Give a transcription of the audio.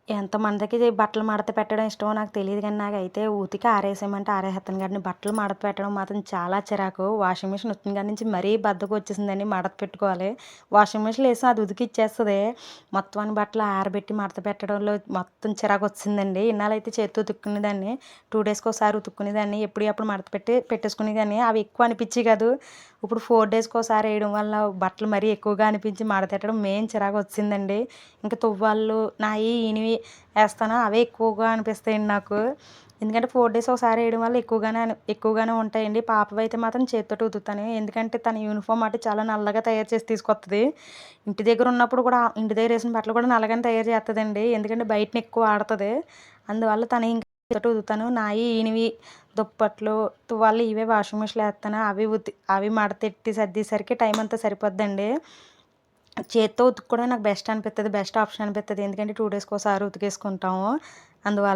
ఎంతమందికి బట్టలు మడత పెట్టడం ఇష్టమో నాకు తెలీదు గానీ, నాకైతే ఉతికి ఆరేసేయమంటే ఆరేసేత్తాను గానీ, బట్టలు మడత పెట్టడం మాత్రం చాలా చిరాకు. వాషింగ్ మిషన్ వచ్చిన కాడ నుంచి మరీ బద్ధకం వచ్చేసిందండి మడత పెట్టుకోవాలి. వాషింగ్ మిషన్‌లో ఏసి అది ఉతికిచ్చేస్తది. మొత్తం అన్ని బట్టలు ఆరబెట్టి మడత పెట్టడంలో మొత్తం చిరాకొచ్చేసిందండి. ఇన్నాళ్ళైతే చేత్తో ఉతుక్కునేదాన్ని. 2 డేస్‌కోసారి ఉతుక్కునేదాన్ని. ఎప్పుడియి అప్పుడు మడత పెట్టి పెట్టేసుకునేదాన్ని. అవి ఎక్కువ అనిపిచ్చేయి కాదు. ఇప్పుడు 4 డేస్‌కోసారి ఎయడం వల్ల బట్టలు మరీ ఎక్కువగా అనిపించి మడతెట్టడం మెయిన్ చిరాకొచ్చేసిందండి. ఇంక తువ్వాళ్ళు నాయి, ఈయనవి ఏస్తాను. అవే ఎక్కువగా అనిపిస్తాయండి నాకు. ఎందుకంటే 4 డేస్ ఒకసారి ఎయడం వల్ల ఎక్కువగానే ఉంటాయండి. పాపవైతే మాత్రం చేత్తోటే ఉతుకుతాను. ఎందుకంటే తన యూనిఫార్మ్ అటు చాలా నల్లగా తయారు చేసి తీసుకొత్తది. ఇంటి దగ్గర ఉన్నప్పుడు కూడా ఇంటి దగ్గర ఏసిన బట్టలు కూడా నల్లగానే తయారు చేత్తదండి. ఎందుకంటే బయటన ఎక్కువ ఆడతది. అందువల్ల తనయి ఇంక చేత్తోటే ఉతుకుతాను. నాయి, ఈయనవి దుప్పట్లు, తువ్వాళ్ళు ఇవే వాషింగ్ మిషన్‌లో ఏత్తాను. అవి మడతెట్టి సర్దేసరికి టైం అంతా సరిపోద్దండి. చేత్తో ఉతుక్కోవడం నాకు బెస్ట్ ఆప్షన్ అనిపిత్తది. ఎందుకంటే 2 డేస్‌కోసారి ఉతికేసుకుంటాము. అందువల్ల